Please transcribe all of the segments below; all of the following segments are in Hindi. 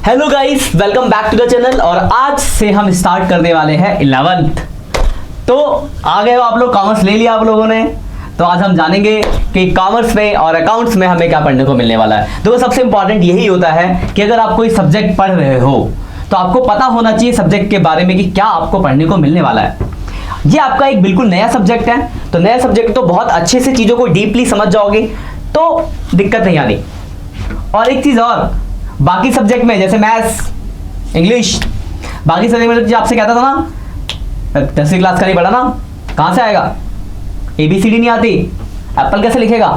Hello guys, welcome back to the channel. और आज से हम स्टार्ट करने वाले हैं 11th। तो आ गए हो आप लोग, कॉमर्स ले लिया आप लोगों ने। तो आज हम जानेंगे कि कॉमर्स में और अकाउंट्स में हमें क्या पढ़ने को मिलने वाला है। तो सबसे इंपॉर्टेंट यही होता है कि अगर आप कोई सब्जेक्ट पढ़ रहे हो तो आपको पता होना चाहिए सब्जेक्ट के बारे में कि क्या आपको पढ़ने को मिलने वाला है। ये आपका एक बिल्कुल नया सब्जेक्ट है, तो नया सब्जेक्ट तो बहुत अच्छे से चीज़ों को डीपली समझ जाओगे तो दिक्कत नहीं आनी। और एक चीज़ और, बाकी सब्जेक्ट में जैसे मैथ्स, इंग्लिश, बाकी सब्जेक्ट में आपसे कहता था ना 10वीं क्लास का नहीं पढ़ा ना, कहाँ से आएगा, ABCD नहीं आती, एप्पल कैसे लिखेगा।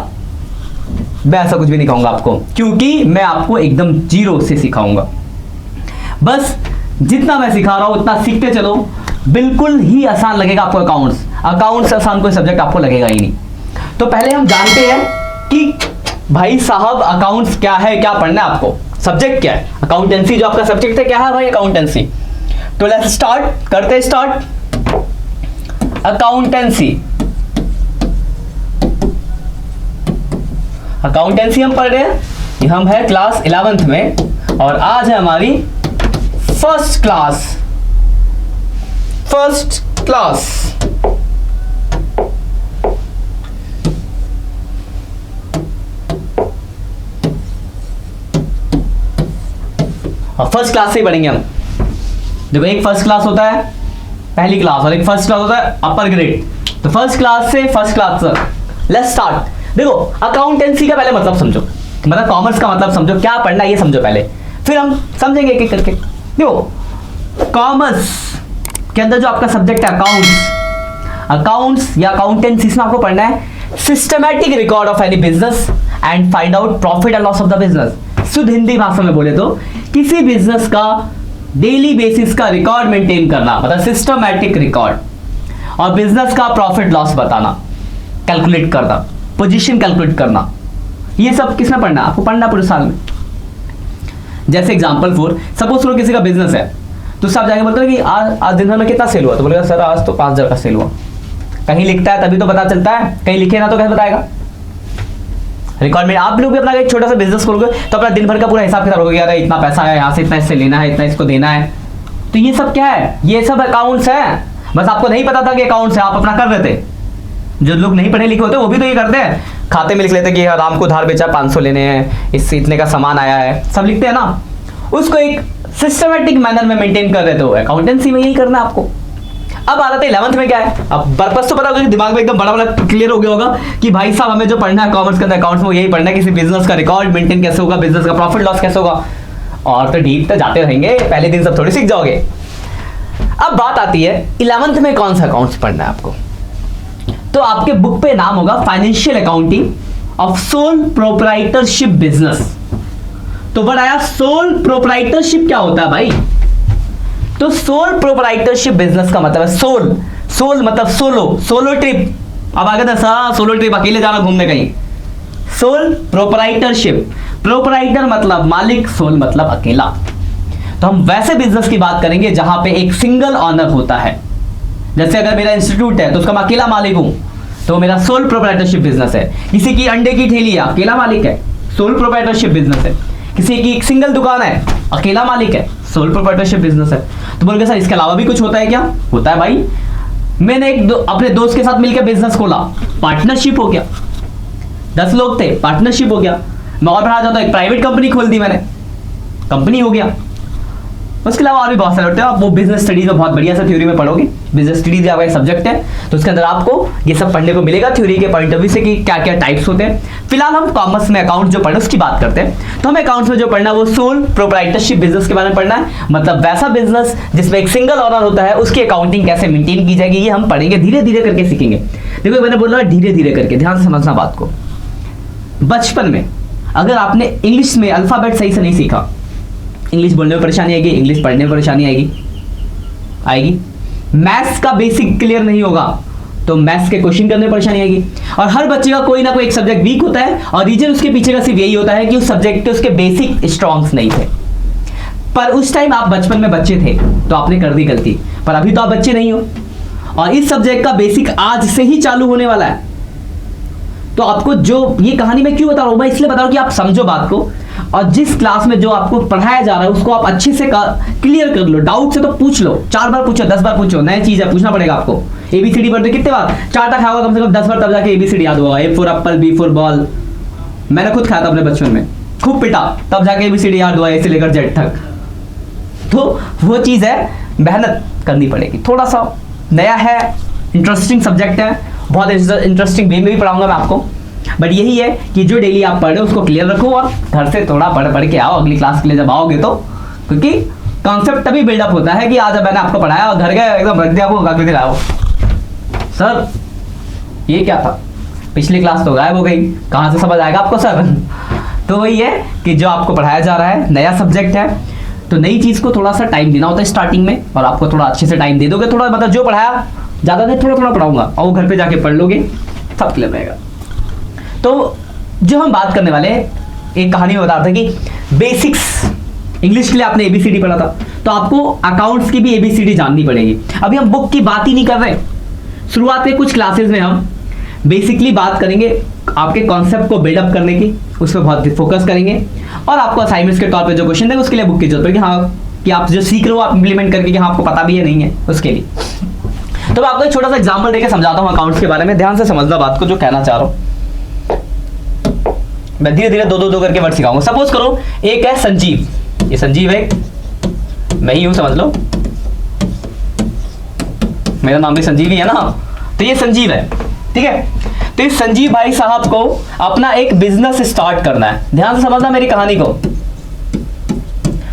मैं ऐसा कुछ भी नहीं कहूँगा आपको, क्योंकि मैं आपको एकदम जीरो से सिखाऊंगा। बस जितना मैं सिखा रहा हूँ उतना सीखते चलो, बिल्कुल ही आसान लगेगा आपको। अकाउंट्स आसान कोई सब्जेक्ट आपको लगेगा ही नहीं। तो पहले हम जानते हैं कि भाई साहब अकाउंट्स क्या है, क्या पढ़ना है आपको, सब्जेक्ट क्या है। अकाउंटेंसी जो आपका सब्जेक्ट है, क्या है भाई अकाउंटेंसी। तो लेट्स स्टार्ट करते हैं स्टार्ट। अकाउंटेंसी हम पढ़ रहे हैं, हम है क्लास 11th में और आज है हमारी फर्स्ट क्लास। फर्स्ट क्लास से ही पढ़ेंगे हम। देखो, एक फर्स्ट क्लास होता है पहली क्लास और एक फर्स्ट क्लास होता है अपर ग्रेड। तो फर्स्ट क्लास से फर्स्ट क्लास तक लेट्स स्टार्ट। देखो, अकाउंटेंसी का पहले मतलब समझो, मतलब कॉमर्स का मतलब समझो, क्या पढ़ना है ये समझो पहले, फिर हम समझेंगे एक एक करके। देखो, कॉमर्स के अंदर जो आपका सब्जेक्ट है अकाउंट्स या अकाउंटेंसी, इसमें आपको पढ़ना है systematic record of any business and find out profit and loss of the business. शुद्ध हिंदी भाषा में बोले तो किसी बिजनेस का डेली बेसिस का रिकॉर्ड मेंटेन करना, मतलब सिस्टमैटिक रिकॉर्ड, और बिजनेस का प्रॉफिट लॉस बताना, कैलकुलेट करना, पोजीशन कैलकुलेट करना। ये सब किसमें पढ़ना, आपको पढ़ना पूरे साल में। जैसे एग्जांपल फॉर सपोज करो किसी का बिजनेस है, तो सब जाके बोलते हैं कि आज दिन भर में कितना सेल हुआ, तो बोलेगा सर आज तो 5,000 का सेल हुआ। कहीं लिखता है तभी तो पता चलता है, कहीं लिखे ना तो कैसे बताएगा। रिकॉर्ड में आप लोग भी अपना एक छोटा सा बिजनेस खोलोगे तो अपना दिन भर का पूरा हिसाब किताब होगा, यार इतना पैसा है, यहाँ से इतना इससे लेना है, इतना इसको देना है। तो ये सब क्या है, ये सब अकाउंट्स है। बस आपको नहीं पता था कि अकाउंट्स है, आप अपना कर रहे थे। जो लोग नहीं पढ़े लिखे होते वो भी तो ये करते हैं, खाते में लिख लेते कि राम को उधार बेचा 500 लेने हैं, इससे इतने का सामान आया है, सब लिखते हैं ना। उसको एक सिस्टमैटिक मैनर में मेंटेन कर रहे थे। अकाउंटेंसी में यही करना है आपको। अब आ रहा था 11th में क्या है, अब पर्पस तो पता होगा, दिमाग में एकदम बड़ा बड़ा क्लियर हो गया होगा कि भाई साहब हमें जो पढ़ना है कॉमर्स के अंदर अकाउंट्स में यही पढ़ना है, किसी बिजनेस का रिकॉर्ड मेंटेन कैसे होगा, बिजनेस का प्रॉफिट लॉस कैसे होगा। और तो डीप तो जाते रहेंगे, पहले दिन सब थोड़ी सीख जाओगे। अब बात आती है 11th में कौन सा अकाउंट्स पढ़ना है आपको। तो आपके बुक पे नाम होगा financial accounting of sole proprietorship business. तो वर्ड आया सोल प्रोप्राइटरशिप, क्या होता है भाई। तो सोल प्रोप्राइटरशिप बिजनेस का मतलब है सोल मतलब सोलो ट्रिप। अब आगे था सोलो ट्रिप, अकेले जाना घूमने कहीं। सोल प्रोप्राइटरशिप, प्रोप्राइटर मतलब मालिक, सोल मतलब अकेला। तो हम वैसे बिजनेस की बात करेंगे जहां पे एक सिंगल ऑनर होता है। जैसे अगर मेरा इंस्टीट्यूट है तो उसका मैं अकेला मालिक हूं, तो मेरा सोल प्रोप्राइटरशिप बिजनेस है। किसी की अंडे की ठेली है, अकेला मालिक है, सोल प्रोप्राइटरशिप बिजनेस है। किसी की एक सिंगल दुकान है, अकेला मालिक है, सोल प्रोप्राइटरशिप बिजनेस है। तो बोलोगे सर इसके अलावा भी कुछ होता है क्या। होता है भाई। मैंने अपने दोस्त के साथ मिलकर बिजनेस खोला, पार्टनरशिप हो गया। 10 लोग थे, पार्टनरशिप हो गया। मैं और बढ़ा जाता हूं, एक प्राइवेट कंपनी खोल दी मैंने, कंपनी हो गया। उसके अलावा और भी बहुत सारे होते हैं। आप वो बिजनेस स्टडीज में बहुत बढ़िया से थ्योरी में पढ़ोगे। बिजनेस स्टडीज आपका एक सब्जेक्ट है, तो उसके अंदर आपको ये सब पढ़ने को मिलेगा थ्योरी के पॉइंट ऑफ व्यू से कि क्या क्या टाइप्स होते हैं। फिलहाल हम कॉमर्स में अकाउंट जो पढ़े उसकी बात करते हैं। तो हमें अकाउंट्स में जो पढ़ना है वो सोल प्रोप्राइटरशिप बिजनेस के बारे में पढ़ना है, मतलब वैसा बिजनेस जिसमें एक सिंगल ऑनर होता है, उसकी अकाउंटिंग कैसे मेंटेन की जाएगी, ये हम पढ़ेंगे, धीरे धीरे करके सीखेंगे। देखो मैंने बोला धीरे धीरे करके, ध्यान से समझना बात को। बचपन में अगर आपने इंग्लिश में अल्फाबेट सही से नहीं सीखा, इंग्लिश बोलने में परेशानी आएगी, इंग्लिश पढ़ने में परेशानी आएगी। मैथ्स का बेसिक क्लियर नहीं होगा तो मैथ्स के क्वेश्चन करने में परेशानी आएगी। और हर बच्चे का कोई ना कोई एक सब्जेक्ट वीक होता है और रीजन उसके पीछे का सिर्फ यही होता है कि उस सब्जेक्ट के उसके बेसिक स्ट्रॉन्ग्स नहीं थे। पर उस टाइम आप बचपन में बच्चे थे तो आपने कर दी गलती, पर अभी तो आप बच्चे नहीं हो और इस सब्जेक्ट का बेसिक आज से ही चालू होने वाला है। तो आपको जो ये कहानी मैं क्यों बता रहा हूं, मैं इसलिए बता रहा हूं कि आप समझो बात को। और जिस क्लास में जो आपको पढ़ाया जा रहा है उसको आप अच्छे से क्लियर कर लो, डाउट से तो पूछ लो, 4 बार पूछो, 10 बार पूछो, नई चीज है, पूछना पड़ेगा आपको। ABCD पढ़ते कितने बार, 4 तक खाओगे कम से कम 10 बार, तब जाके ABCD याद होगा। A for Apple, B for ball, मैंने खुद खाया था अपने बचपन में, खूब पिटा, तब जाके ABCD याद हुआ, A से लेकर Z तक। तो वो चीज है, मेहनत करनी पड़ेगी। थोड़ा सा नया है, इंटरेस्टिंग सब्जेक्ट है, बहुत इंटरेस्टिंग वे में भी पढ़ाऊंगा मैं आपको, बट यही है कि जो डेली आप पढ़ रहे हो उसको क्लियर रखो और घर से थोड़ा पढ़ के आओ अगली क्लास के लिए जब आओगे तो, क्योंकि कॉन्सेप्ट तभी बिल्डअप होता है कि आज मैंने आपको पढ़ाया और घर गए एकदम रख दिया आपको, अगले दिन आओ सर ये क्या था, पिछली क्लास तो गायब हो गई, कहाँ से समझ आएगा आपको सर। तो वही है कि जो आपको पढ़ाया जा रहा है नया सब्जेक्ट है, तो नई चीज को थोड़ा सा टाइम देना होता है स्टार्टिंग में, और आपको थोड़ा अच्छे से टाइम दे दोगे, थोड़ा मतलब जो पढ़ाया ज्यादा नहीं, थोड़ा थोड़ा पढ़ाऊंगा और वो घर पे जाके पढ़ लोगे, सब क्लियर रहेगा। तो जो हम बात करने वाले एक कहानी में बता रहा था कि बेसिक्स इंग्लिश के लिए आपने ABCD पढ़ा था, तो आपको अकाउंट्स की भी ABCD जाननी पड़ेगी। अभी हम बुक की बात ही नहीं कर रहे, शुरुआत में कुछ क्लासेस में हम बेसिकली बात करेंगे आपके कॉन्सेप्ट को बिल्डअप करने की, उस पर बहुत फोकस करेंगे, और आपको असाइनमेंट्स के तौर पे जो क्वेश्चन देंगे उसके लिए बुक की जरूरत है कि हाँ कि आप जो सीख रहे हो आप इंप्लीमेंट करके कि हाँ आपको पता भी है नहीं है उसके लिए। तो मैं आपको एक छोटा सा एग्जांपल देके समझाता हूँ अकाउंट्स के बारे में, ध्यान से समझना बात को जो कहना चाह रहा हूँ। मैं धीरे धीरे दो करके वर्ड सिखाऊंगा। सपोज करो एक है संजीव, ये संजीव है, मैं ही हूं समझ लो, मेरा नाम भी संजीव ही है ना, तो ये संजीव है, ठीक है। तो इस संजीव भाई साहब को अपना एक बिजनेस स्टार्ट करना है, ध्यान से समझना मेरी कहानी को।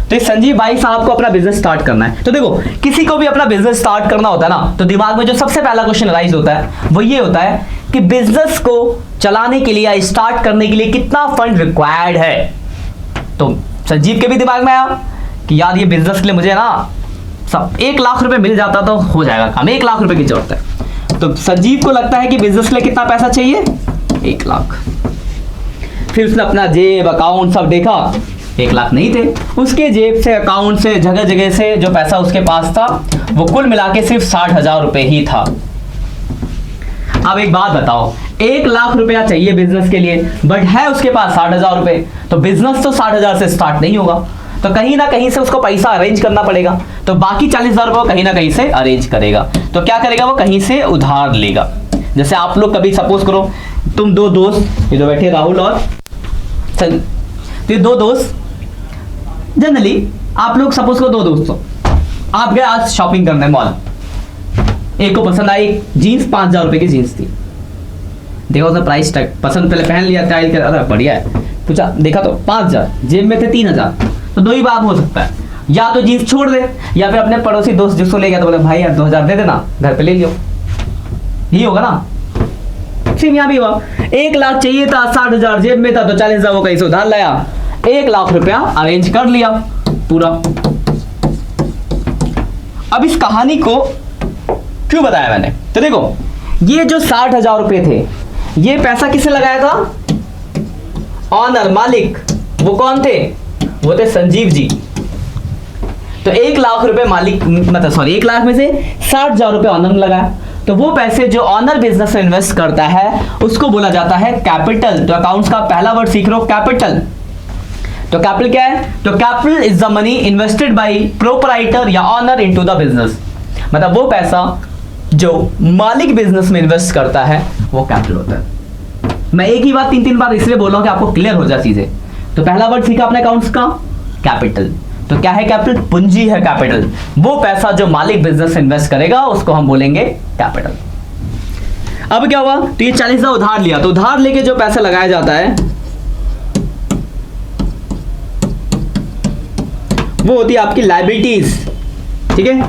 तो इस संजीव भाई साहब को अपना बिजनेस स्टार्ट करना है। तो देखो किसी को भी अपना बिजनेस स्टार्ट करना होता है ना, तो दिमाग में जो सबसे पहला क्वेश्चन राइज होता है वो ये होता है कि बिजनेस को चलाने के लिए या स्टार्ट करने के लिए कितना फंड रिक्वायर्ड है। तो संजीव के भी दिमाग में आया कि यार ये बिजनेस के लिए मुझे ना सब 1 लाख रुपए मिल जाता तो हो जाएगा काम, 1 लाख रुपए की जरूरत है। तो संजीव को लगता है कि बिजनेस के लिए कितना पैसा चाहिए, 1 लाख। फिर उसने अपना जेब अकाउंट सब देखा, 1 लाख नहीं थे, उसके जेब से अकाउंट से जगह जगह से जो पैसा उसके पास था वो कुल मिला के सिर्फ 60,000 रुपए ही था। अब एक बात बताओ, 1 लाख रुपया चाहिए बिजनेस के लिए, बट है उसके पास 60,000 रुपए, तो बिजनेस तो 60,000 से स्टार्ट नहीं होगा, तो कहीं ना कहीं से उसको पैसा अरेंज करना पड़ेगा। तो बाकी 40,000 रुपए कहीं ना कहीं से अरेंज करेगा। तो क्या करेगा, वो कहीं से उधार लेगा। जैसे आप लोग कभी सपोज करो तुम 2 दोस्त, ये जो बैठे राहुल और तो ये 2 दोस्त, जनरली आप लोग सपोज करो 2 दोस्त हो, आप गए आज शॉपिंग करने मॉल, एक को पसंद आई जीन्स, 5,000 रुपए की जीन्स थी, देखा उसने प्राइस टैग पसंद, पहले पहन लिया, ट्रायल कर, अरे बढ़िया है, पूछा देखा तो 5,000, जेब में थे 3,000। तो 2 ही बात हो सकता है, या तो जीन्स छोड़ दे, या फिर अपने पड़ोसी दोस्त जिसको ले गया तो बोले भाई यार 2,000 दे देना, घर पे ले लियो, यही होगा ना। सेम यहाँ भी हुआ, 1 लाख चाहिए था, 60,000 जेब में था, तो 40,000 वो कहीं से उधार लाया, 1 लाख रुपया अरेंज कर लिया पूरा। अब इस कहानी को क्यों बताया मैंने, तो देखो ये जो 60,000 रुपए थे, ये पैसा किसे लगाया था, ऑनर मालिक, वो कौन थे, वो थे संजीव जी। तो 1 लाख रुपए मालिक मतलब सॉरी 1 लाख में से 60,000 रुपए ऑनर ने लगाया, तो वो पैसे जो ऑनर बिजनेस में इन्वेस्ट करता है उसको बोला जाता है कैपिटल। तो अकाउंट्स का पहला वर्ड सीख रहे हो, कैपिटल। तो कैपिटल क्या है, तो capital is the money invested bye proprietor या ऑनर इनटू द बिजनेस, मतलब वो पैसा जो मालिक बिजनेस में इन्वेस्ट करता है वो कैपिटल होता है। मैं एक ही बात 3 बार इसलिए बोल रहा हूं कि आपको क्लियर हो जाए चीजें। तो पहला वर्ड सीखा अपने अकाउंट्स का, कैपिटल। तो क्या है कैपिटल, पूंजी है कैपिटल, वो पैसा जो मालिक बिजनेस में इन्वेस्ट करेगा उसको हम बोलेंगे कैपिटल। अब क्या हुआ, तो ये 40,000 उधार लिया, तो उधार लेके जो पैसा लगाया जाता है वो होती है आपकी लायबिलिटीज, ठीक है,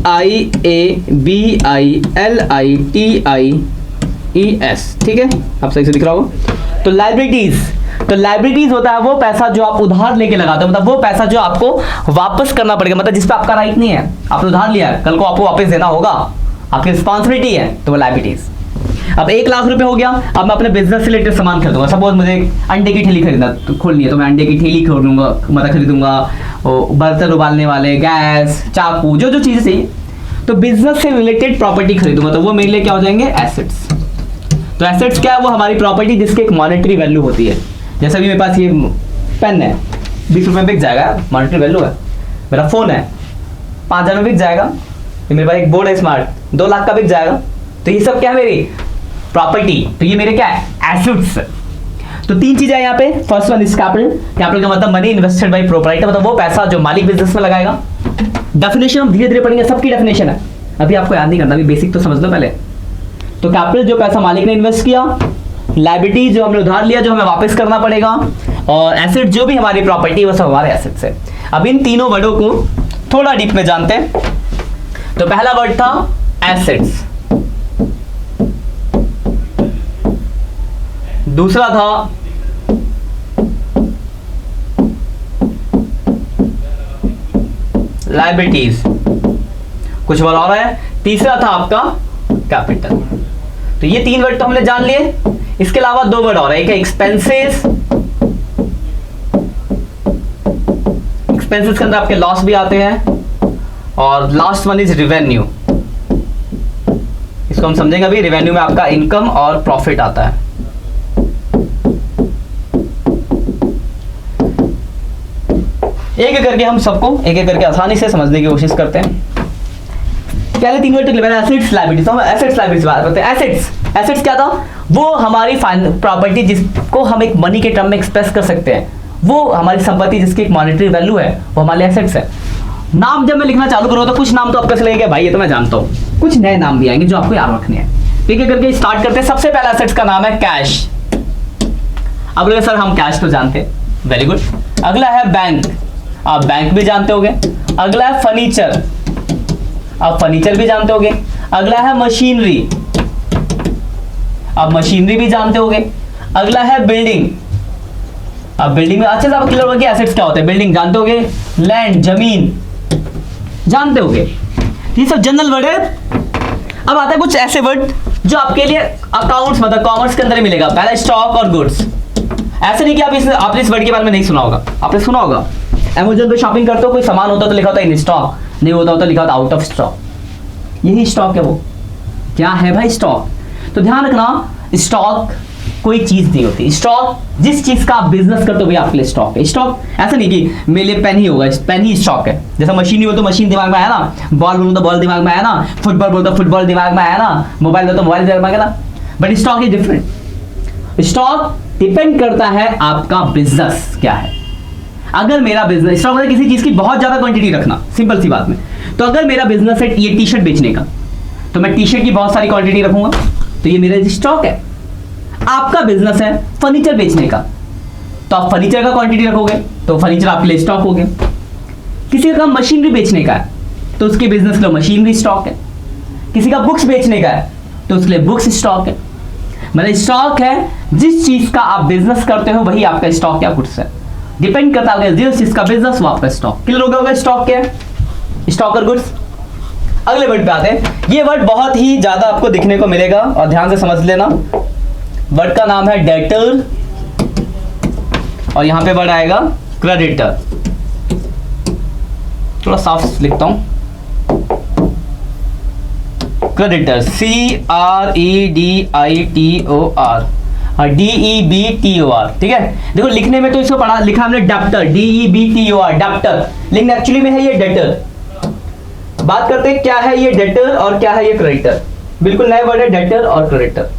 LIABILITIES, ठीक है, आप सही से दिख रहा होगा। तो लायबिलिटीज, तो लायबिलिटीज होता है वो पैसा जो आप उधार लेके लगाते हो, मतलब वो पैसा जो आपको वापस करना पड़ेगा, मतलब जिस पे आपका राइट नहीं है, आपने उधार लिया है, कल को आपको वापस देना होगा, आपकी रिस्पॉन्सिबिलिटी है, तो वो लायबिलिटीज। अब 1 लाख रुपए हो गया, अब मैं अपने बिजनेस से रिलेटेड सामान खरीदूंगा, सपोज मुझे अंडे की ठेली खरीदना तो खोलनी है, तो मैं अंडे की ठेली खरीदूंगा, मतलब खरीदूंगा, बर्तन उबालने वाले, गैस, चाकू, जो जो चीजें चाहिए, तो बिजनेस से रिलेटेड प्रॉपर्टी खरीदूंगा, तो वो मेरे लिए क्या हो जाएंगे, एसेट्स। तो एसेट्स क्या है, वो हमारी प्रॉपर्टी जिसकी एक मॉनेटरी वैल्यू होती है, जैसे अभी मेरे पास ये पेन है, 20 रुपये में बिक जाएगा, मॉनेटरी वैल्यू है। मेरा फ़ोन है, 5,000 में बिक जाएगा। ये मेरे पास एक बोर्ड है स्मार्ट, 2 लाख का बिक जाएगा। तो ये सब क्या है, मेरी प्रॉपर्टी। तो ये मेरे क्या है, एसेट्स। तो 3 चीजें यहाँ पे। First one is capital. Capital का मतलब मनी इन्वेस्टेड बाय प्रोप्राइटर, मतलब वो पैसा जो मालिक बिजनेस में लगाएगा। डेफिनेशन हम धीरे धीरे पढ़ेंगे, सबकी डेफिनेशन है, अभी आपको याद नहीं करना, अभी बेसिक तो समझ लो पहले। तो कैपिटल जो पैसा मालिक ने इन्वेस्ट किया, लायबिलिटी जो हमने उधार लिया जो हमें वापस करना पड़ेगा, और एसेट जो भी हमारी प्रॉपर्टी वो सब हमारे एसेट्स है। अब इन तीनों वर्डों को थोड़ा डीप में जानते हैं। तो पहला वर्ड था एसेट्स, दूसरा था लायबिलिटीज, कुछ वर्ड और है, तीसरा था आपका कैपिटल। तो ये 3 वर्ड तो हमने जान लिए। इसके अलावा 2 वर्ड और है, एक है एक्सपेंसेस। एक्सपेंसेस के अंदर आपके लॉस भी आते हैं, और लास्ट वन इज रिवेन्यू। इसको हम समझेंगे अभी। रिवेन्यू में आपका इनकम और प्रॉफिट आता है। एक एक करके हम सबको एक एक करके आसानी से समझने की कोशिश करते हैं। पहले 3 वर्ड मैंने एसेट्स लायबिलिटी, तो हम एसेट्स लायबिलिटी बात करते हैं। एसेट्स क्या था, वो हमारी प्रॉपर्टी जिसको हम एक मनी के टर्म में एक्सप्रेस कर सकते हैं, वो हमारी संपत्ति जिसकी एक मॉनेटरी वैल्यू है, वो हमारे एसेट्स है। नाम जब मैं लिखना चालू करूँ तो कुछ नाम तो आपका चलेगा भाई, ये तो मैं जानता हूँ, कुछ नए नाम भी आएंगे जो आपको याद रखने हैं। ठीक है, करके स्टार्ट करते हैं। सबसे पहला एसेट्स का नाम है कैश। अब लगे सर हम कैश तो जानते हैं, वेरी गुड। अगला है बैंक, आप बैंक भी जानते होगे। अगला है फर्नीचर, आप फर्नीचर भी जानते होगे। अगला है मशीनरी, आप मशीनरी भी जानते होगे। अगला है बिल्डिंग, अब बिल्डिंग में अच्छे से आप क्लियर होगा कि एसेट्स क्या होते हैं। बिल्डिंग जानते होगे, लैंड जमीन जानते होगे। ये सब जनरल वर्ड है। अब आता है कुछ ऐसे वर्ड जो आपके लिए अकाउंट्स मतलब कॉमर्स के अंदर ही मिलेगा। पहला स्टॉक और गुड्स। ऐसे नहीं कि आपने इस वर्ड के बारे में नहीं सुना होगा, आपने सुना होगा। अमेज़न पे शॉपिंग करते हो, कोई सामान होता तो लिखा होता है इन स्टॉक, नहीं होता तो लिखा होता आउट ऑफ स्टॉक। यही स्टॉक है। वो क्या है भाई, स्टॉक। तो ध्यान रखना, स्टॉक कोई चीज नहीं होती। स्टॉक जिस चीज का आप बिजनेस करते हो वही आपके लिए स्टॉक है। स्टॉक ऐसा नहीं कि मेरे लिए पेन ही होगा, पेन ही स्टॉक है। जैसा मशीन ही हो तो मशीन दिमाग में आया ना, बॉल बोलो तो बॉल दिमाग में आया ना, फुटबॉल बोलो तो फुटबॉल दिमाग में आया ना, मोबाइल बोलो तो मोबाइल दिमाग में आया ना। But stock is different. Stock depend करता है आपका बिजनेस क्या है। अगर मेरा बिजनेस, स्टॉक मतलब किसी चीज की बहुत ज्यादा क्वांटिटी रखना, सिंपल सी बात में। तो अगर मेरा बिजनेस है ये टी शर्ट बेचने का, तो मैं टी शर्ट की बहुत सारी क्वांटिटी रखूंगा, तो ये मेरा स्टॉक है। आपका बिजनेस है फर्नीचर बेचने का, तो आप फर्नीचर का क्वांटिटी रखोगे, तो फर्नीचर आपके लिए स्टॉक हो गया। किसी का काम मशीनरी बेचने का है, तो उसके बिजनेस के लिए मशीनरी स्टॉक है। किसी का बुक्स बेचने का है, तो उसके लिए बुक्स स्टॉक है। मतलब स्टॉक है जिस चीज का आप बिजनेस करते हो वही आपका स्टॉक या गुड्स है। डिपेंड करता है जिस चीज का बिजनेस वो आपका स्टॉक। क्लियर हो गया स्टॉक क्या है, स्टॉक और गुड्स। अगले वर्ड पे आते हैं। ये वर्ड बहुत ही ज्यादा आपको दिखने को मिलेगा और ध्यान से समझ लेना। वर्ड का नाम है डेटर, और यहां पे वर्ड आएगा क्रेडिटर। थोड़ा साफ लिखता हूं, क्रेडिटर, CREDITOR, DEBTOR। ठीक है, देखो लिखने में तो इसको पढ़ा लिखा हमने डेप्टर, DEBTOR डेप्टर, लेकिन एक्चुअली में है ये डेटर। बात करते हैं क्या है ये डेटर और क्या है ये क्रेडिटर। बिल्कुल नए वर्ड है डेटर और क्रेडिटर।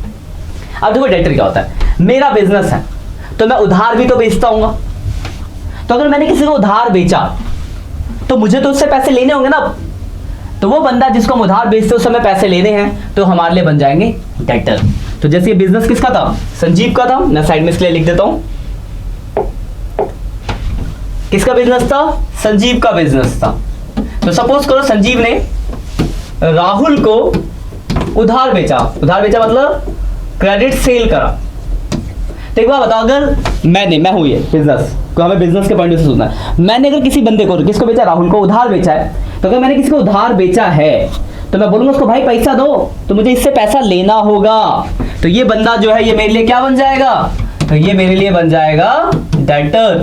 अब देखो डेटर क्या होता है, मेरा बिजनेस है तो मैं उधार भी तो बेचता हूंगा। तो अगर मैंने किसी को उधार बेचा तो मुझे तो उससे पैसे लेने होंगे ना। तो वो बंदा जिसको हम उधार बेचते उस समय पैसे लेने हैं, तो हमारे लिए बन जाएंगे डेटर। तो जैसे ये बिजनेस किसका था, संजीव का था। मैं साइड में इसलिए लिख देता हूं, किसका बिजनेस था, संजीव का बिजनेस था। तो सपोज करो संजीव ने राहुल को उधार बेचा। उधार बेचा मतलब क्रेडिट सेल करा। तो एक बार बताओ, अगर मैं हूं ये बिजनेस को, हमें बिजनेस के पॉइंट से सोचना है। मैंने अगर किसी बंदे को, किसको बेचा, राहुल को उधार बेचा है, तो अगर मैंने किसी को उधार बेचा है तो मैं बोलूंगा उसको भाई पैसा दो, तो मुझे इससे पैसा लेना होगा। तो ये बंदा जो है ये मेरे लिए क्या बन जाएगा, तो ये मेरे लिए बन जाएगा डेटर।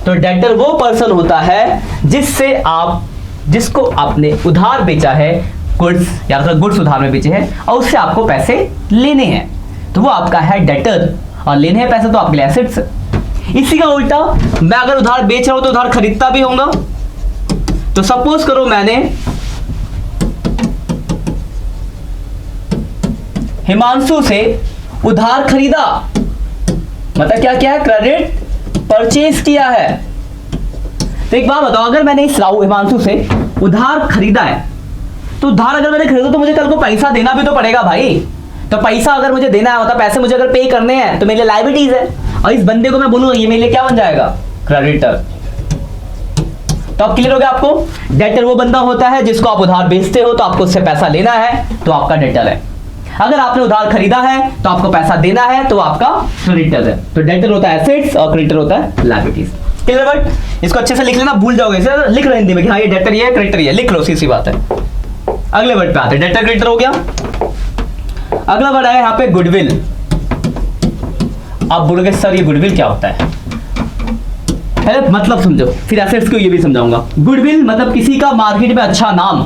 तो डेटर वो पर्सन होता है जिसको आपने उधार बेचा है, गुड्स या फिर गुड्स उधार में बेचे हैं और उससे आपको पैसे लेने हैं, तो वो आपका है डेटर। और लेने हैं पैसे तो आपके लिए एसेट्स है। इसी का उल्टा मैं अगर उधार बेच रहा हूं तो उधार खरीदता भी होऊंगा। तो सपोज करो मैंने हिमांशु से उधार खरीदा, मतलब क्या क्या है, क्रेडिट परचेज किया है। तो एक बात बताओ, अगर मैंने इस राहु हिमांशु से उधार खरीदा है तो उधार अगर मैंने खरीदा तो मुझे कल को पैसा देना भी तो पड़ेगा भाई। तो पैसा अगर मुझे देना है, मतलब पैसे मुझे अगर पे करने हैं तो मेरे लिए लायबिलिटीज है, और इस बंदे को मैं बोलूंगा ये मेरे लिए क्या बन जाएगा, क्रेडिटर। तो अब क्लियर हो गया आपको, डेटर वो बंदा होता है जिसको आप उधार बेचते हो तो आपको उससे पैसा लेना है तो आपका डेटर है। अगर आपने उधार खरीदा है तो आपको पैसा देना है तो आपका क्रेडिटर है। तो डेटर होता है एसेट्स और क्रेडिटर होता है लायबिलिटीज। क्लियर बट इसको अच्छे से लिख लेना, भूल जाओगे इसे, लिख लो हिंदी में कि हाँ ये डेटर ये है क्रेडिटर ये, लिख लो, सीधी बात है। अगले वर्ड पे आते हैं, डेटर क्रेडिटर हो गया। अगला वर्ड आया यहाँ पे गुडविल। आप बोलोगे सर ये गुडविल क्या होता है, पहले मतलब समझो फिर एसेट्स को ये भी समझाऊंगा। गुडविल मतलब किसी का मार्केट में अच्छा नाम,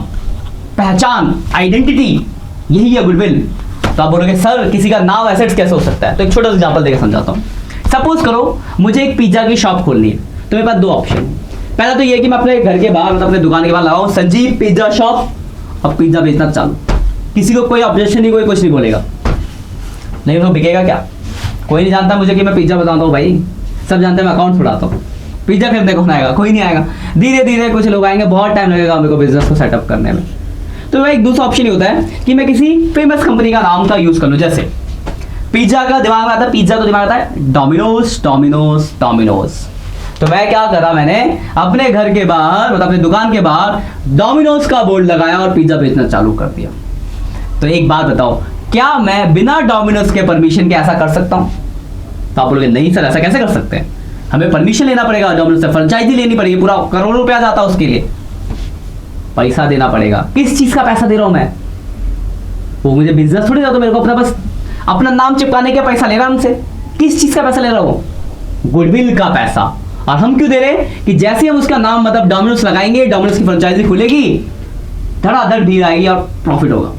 पहचान, आइडेंटिटी, यही है गुडविल। तो आप बोलोगे सर किसी का नाम एसेट्स कैसे हो सकता है, तो एक छोटा सा एग्जांपल देकर समझाता हूँ। सपोज करो मुझे एक पिज्जा की शॉप खोलनी है, तो मेरे पास दो ऑप्शन। पहला तो ये कि मैं अपने घर के बाहर, मतलब अपने दुकान के बाहर लगाऊं संजीव पिज्जा शॉप, अब पिज्जा बेचना चालू, किसी को कोई ऑब्जेक्शन नहीं, कोई कुछ नहीं बोलेगा। नहीं तो बिकेगा क्या, कोई नहीं जानता मुझे कि मैं पिज्जा बताता हूँ भाई, सब जानते हैं मैं अकाउंट छुड़ाता हूँ। पिज्जा खरीदने कौन आएगा, कोई नहीं आएगा। धीरे धीरे कुछ लोग आएंगे, बहुत टाइम लगेगा मेरे को बिजनेस को सेटअप करने में। तो वह एक दूसरा ऑप्शन ही होता है कि मैं किसी फेमस कंपनी का नाम का यूज कर लूँ। जैसे पिज्जा का दिमाग में आता है, पिज्जा को दिमाग आता है डोमिनोज डोमिनोज डोमिनोज। तो मैं क्या करा, मैंने अपने घर के बाहर, मतलब अपने दुकान के बाहर डोमिनोज का बोर्ड लगाया और पिज्जा बेचना चालू कर दिया। तो एक बात बताओ, क्या मैं बिना डोमिनोज के परमिशन के ऐसा कर सकता हूं? तो आप बोलोगे नहीं सर ऐसा कैसे कर सकते हैं, हमें परमिशन लेना पड़ेगा डोमिनोज से, फ्रेंचाइजी लेनी पड़ेगी, पूरा करोड़ों रुपया जाता है उसके लिए, पैसा देना पड़ेगा। किस चीज का पैसा दे रहा हूं मैं, वो मुझे बिजनेस थोड़ी था, तो मेरे को अपना बस अपना नाम चिपकाने का पैसा ले रहा हमसे। किस चीज का पैसा ले रहा हूं, गुडविल का पैसा। और हम क्यों दे रहे हैं कि जैसे हम उसका नाम मतलब डोमिनोज लगाएंगे, डोमिनोज की फ्रेंचाइजी खुलेगी, धड़ाधड़ भीड़ आएगी और प्रॉफिट होगा,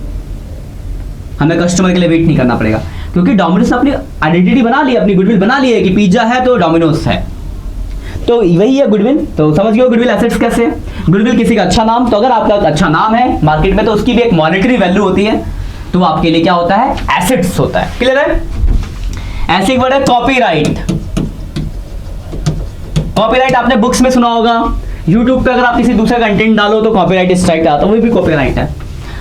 हमें कस्टमर के लिए वेट नहीं करना पड़ेगा, क्योंकि डोमिनोज ने अपनी आइडेंटिटी बना ली, अपनी गुडविल बना ली है कि पिज्जा है तो डोमिनोज है। तो वही है गुडविल। तो समझ गए गुडविल एसेट्स कैसे। गुडविल किसी का अच्छा नाम, तो अगर आपका अच्छा नाम है मार्केट में तो उसकी भी एक मॉनेटरी वैल्यू होती है, तो आपके लिए क्या होता है, एसेट्स होता है। क्लियर है। ऐसे एक वर्ड है कॉपीराइट। कॉपीराइट आपने बुक्स में सुना होगा, यूट्यूब पे अगर आप किसी दूसरे कंटेंट डालो तो कॉपीराइट स्ट्राइक आता है, वो भी कॉपीराइट है।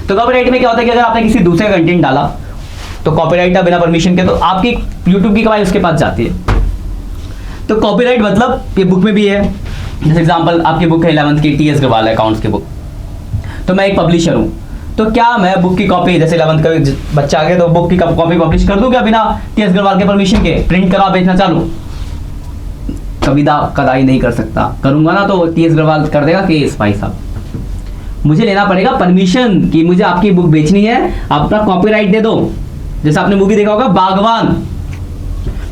तो कॉपीराइट में क्या होता है कि अगर आपने किसी दूसरे कंटेंट डाला तो कॉपीराइट है बिना परमिशन के, तो आपकी यूट्यूब की कमाई उसके पास जाती है। तो कॉपीराइट मतलब ये बुक में भी है, जैसे एग्जांपल आपकी बुक है 11th की टीएस अग्रवाल अकाउंट्स की बुक, तो मैं एक पब्लिशर हूँ, तो क्या मैं बुक की कॉपी, जैसे 11th का बच्चा आ गया तो बुक की कॉपी पब्लिश कर दूं क्या बिना टीएस अग्रवाल के परमिशन के, प्रिंट करा बेचना चालू? कदाई नहीं कर सकता। करूंगा ना तो टीएस अग्रवाल कर देगा केस, भाई साहब मुझे लेना पड़ेगा परमिशन कि मुझे आपकी बुक बेचनी है, अपना कॉपीराइट दे दो। जैसे आपने मूवी देखा होगा बागवान,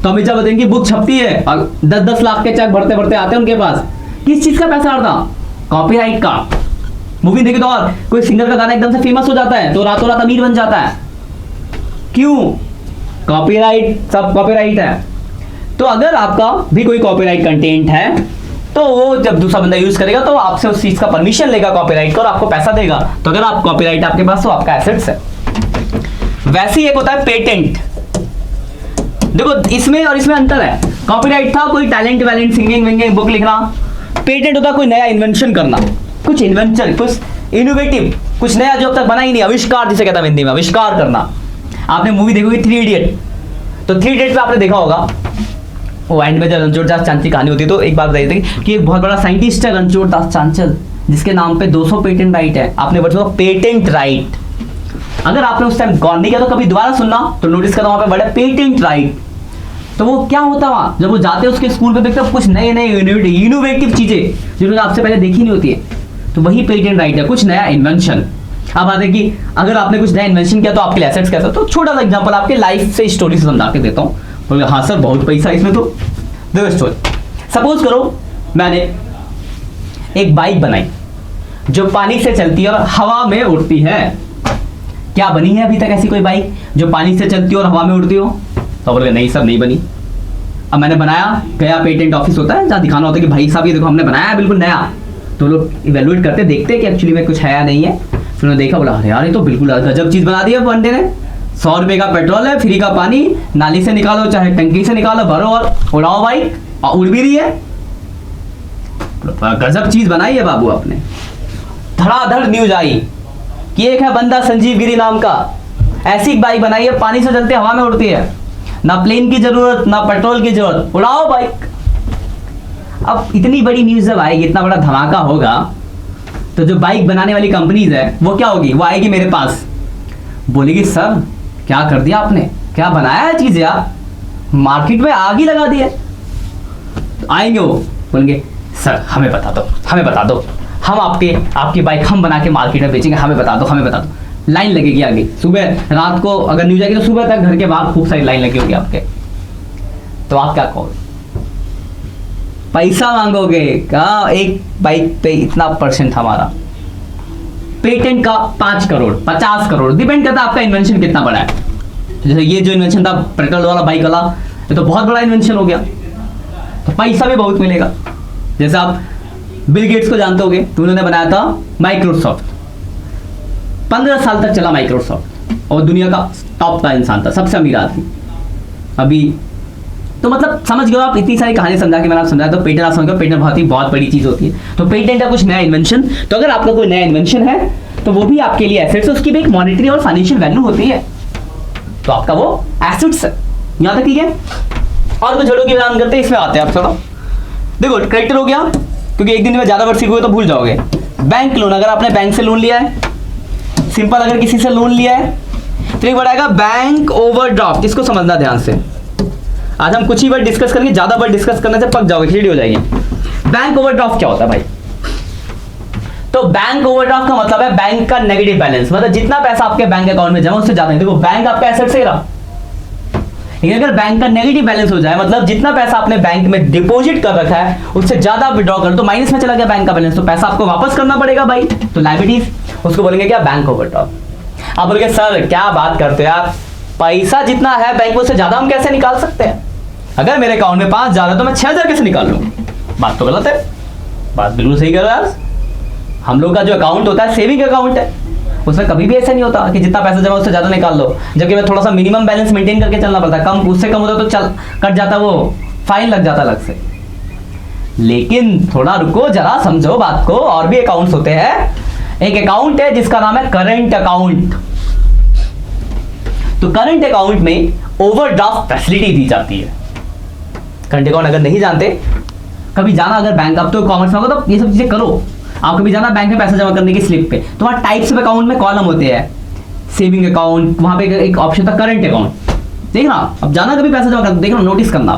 तो अमित जब बताएंगे बुक छपती है और 10-10 लाख के चेक भरते भरते आते हैं उनके पास, किस चीज का पैसा आता? कॉपीराइट का। मूवी देखी तो और कोई सिंगर का गाना एकदम से फेमस हो जाता है तो रातों रात अमीर बन जाता है, क्यों? कॉपीराइट, सब कॉपीराइट है। तो अगर आपका भी कोई कॉपीराइट कंटेंट है तो वो जब दूसरा बंदा यूज करेगा तो आपसे उस चीज का परमिशन लेगा कॉपीराइट का और आपको पैसा देगा। तो अगर आप कॉपीराइट आपके पास तो आपका एसेट्स है। वैसे ही एक होता है पेटेंट। देखो इसमें और इसमें अंतर है। कॉपीराइट था कोई टैलेंट वैलेंट, सिंगिंग विंगिंग, बुक लिखना। पेटेंट होता कोई नया इन्वेंशन करना, कुछ इन्वेंशन, कुछ इनोवेटिव, कुछ नया जो अब तक बना ही नहीं, आविष्कार जिसे कहता है हिंदी में, आविष्कार करना। आपने मूवी देखी होगी 3 इडियट, तो 3 इडियट पे आपने देखा होगा वो एंड में जब रणछोड़ दास चांचल की कहानी होती है, तो एक बात बताई थी कि एक बहुत बड़ा साइंटिस्ट है रणछोड़ दास चांचल, जिसके नाम पे 200 पेटेंट राइट है। आपने बच्चों को पेटेंट राइट, अगर आपने उस टाइम गौर नहीं किया तो कभी दोबारा सुनना तो नोटिस करना वहां पे बड़ा पेटेंट राइट। तो वो क्या होता है वहां, जब वो जाते हैं उसके स्कूल पे देखते हैं कुछ नए नए इनोवेटिव चीजें जिन्होंने आपसे पहले देखी नहीं होती है, तो वही पेटेंट राइट है, कुछ नया इन्वेंशन। अब आते कि अगर आपने कुछ नया इन्वेंशन किया तो आपके एसेट्स कैसे। तो छोटा सा एग्जांपल आपके लाइफ से स्टोरी से समझा के देता हूँ। बोले हाँ सर बहुत पैसा इसमें, तो देखो स्टोरी। सपोज करो मैंने एक बाइक बनाई जो पानी से चलती है और हवा में उड़ती है। क्या बनी है अभी तक ऐसी कोई बाइक जो पानी से चलती है और हवा में उड़ती हो? तो बोले नहीं सर नहीं बनी। अब मैंने बनाया, गया पेटेंट ऑफिस होता है जहाँ दिखाना होता है कि भाई साहब ये देखो हमने बनाया है बिल्कुल नया, तो लोग इवेलुएट करते देखते कि एक्चुअली में कुछ है या नहीं है। फिर उन्होंने देखा, बोला अरे यार ये तो बिल्कुल गजब चीज़ बना दी है बंदे ने, 100 रुपये का पेट्रोल है, फ्री का पानी, नाली से निकालो चाहे टंकी से निकालो, भरो और उड़ाओ बाइक, और उड़ भी रही है। गजब चीज़ बनाई है बाबू आपने। धड़ाधड़ न्यूज आई कि एक है बंदा संजीव गिरी नाम का, ऐसी बाइक बनाई है पानी से चलते हवा में उड़ती है, ना प्लेन की जरूरत ना पेट्रोल की जरूरत, उड़ाओ बाइक। अब इतनी बड़ी न्यूज जब आएगी, इतना बड़ा धमाका होगा, तो जो बाइक बनाने वाली कंपनीज है वो क्या होगी, वो आएगी मेरे पास, बोलेगी सर क्या कर दिया आपने, क्या बनाया है चीज यार, मार्केट में आग ही लगा दी है। तो आएंगे वो बोलेंगे सर हमें बता दो, हमें बता दो, हम आपकी बाइक हम बना के मार्केट में बेचेंगे, हमें बता दो, हमें बता दो। लाइन लगेगी आगे, सुबह रात को अगर न्यूज आएगी तो सुबह तक घर के बाहर खूब सारी लाइन लगी होगी आपके। तो आप क्या कहोगे, पैसा मांगोगे क्या, एक बाइक पे इतना परसेंट हमारा, पेटेंट का 5 करोड़ 50 करोड़, डिपेंड करता है आपका इन्वेंशन कितना बड़ा है। जैसे ये जो इन्वेंशन था पेट्रोल वाला बाइक वाला, ये तो बहुत बड़ा इन्वेंशन हो गया, तो पैसा भी बहुत मिलेगा। जैसे आप बिल गेट्स को जानते होगे, तो उन्होंने बनाया था माइक्रोसॉफ्ट, 15 साल तक चला माइक्रोसॉफ्ट, और दुनिया का टॉप का इंसान था, सबसे अमीर आदमी अभी। तो मतलब समझ गए आप, इतनी सारी कहानी समझा के मैंने आप समझाया। तो पेटेंट आप समझ गए, पेटेंट बहुत बड़ी चीज होती है। तो पेटेंट है कुछ नया इन्वेंशन, तो अगर आपका कोई नया इन्वेंशन है तो वो भी आपके लिए एसेट्स है, उसकी भी एक मॉनेटरी और फाइनेंशियल वैल्यू होती है, तो आपका वो एसेट्स है। यहाँ तक ठीक है। और कुछ जड़ों की बात करते हैं, इसमें आते हैं आप थोड़ा। देखो क्रेडिटर हो गया, क्योंकि एक दिन में ज्यादा बार सीखोगे तो भूल जाओगे। बैंक लोन, अगर आपने बैंक से लोन लिया है, सिंपल अगर किसी से लोन लिया है, तो एक वर्ड आएगा बैंक ओवरड्राफ्ट। इसको समझना ध्यान से, आज हम कुछ ही वर्ड डिस्कस करेंगे, ज्यादा वर्ड डिस्कस करने से पक जाओगे, खिचड़ी हो जाएगी। बैंक ओवरड्राफ्ट क्या होता है भाई, तो बैंक ओवरड्राफ्ट का मतलब है बैंक का नेगेटिव बैलेंस, मतलब जितना पैसा आपके बैंक अकाउंट में जमा उससे ज्यादा नहीं। देखो बैंक आपका एसेट से रहा, लेकिन अगर बैंक का नेगेटिव बैलेंस हो जाए, मतलब जितना पैसा आपने बैंक में डिपॉजिट कर रखा है उससे ज्यादा विड्रॉ कर, तो माइनस में चला गया बैंक का बैलेंस, तो पैसा आपको वापस करना पड़ेगा भाई, तो लायबिलिटीज, उसको बोलेंगे क्या, बैंक ओवरड्राफ्ट। आप बोलेंगे सर क्या बात करते हो यार, पैसा जितना है बैंक में उससे ज्यादा हम कैसे निकाल सकते हैं, अगर मेरे अकाउंट में 5,000 है तो मैं 6,000 कैसे निकाल लूं। बात तो गलत है, बात बिल्कुल सही कर रहे हो यार। हम लोग का जो अकाउंट होता है सेविंग अकाउंट है, उसमें कभी भी ऐसा नहीं होता कि जितना पैसा जमा उससे ज्यादा निकाल लो, जबकि मैं थोड़ा सा मिनिमम बैलेंस मेंटेन करके चलना पड़ता है, कम उससे कम होता तो चल कट जाता, वो फाइन लग जाता अलग से। लेकिन थोड़ा रुको जरा, समझो बात को, और भी अकाउंट्स होते हैं। एक अकाउंट है जिसका नाम है करंट अकाउंट। तो करंट अकाउंट में ओवरड्राफ्ट फैसिलिटी दी जाती है। करंट अकाउंट अगर नहीं जानते, कभी जाना अगर बैंक, अब तो कॉमर्स में होगा तो ये सब चीजें करो, आप कभी जाना बैंक में पैसा जमा करने की स्लिप पे, तो वहाँ टाइप्स ऑफ अकाउंट में कॉलम होते हैं, सेविंग अकाउंट, वहाँ पे एक ऑप्शन था करंट अकाउंट, देखना अब जाना कभी पैसा जमा करना, देखना नोटिस करना।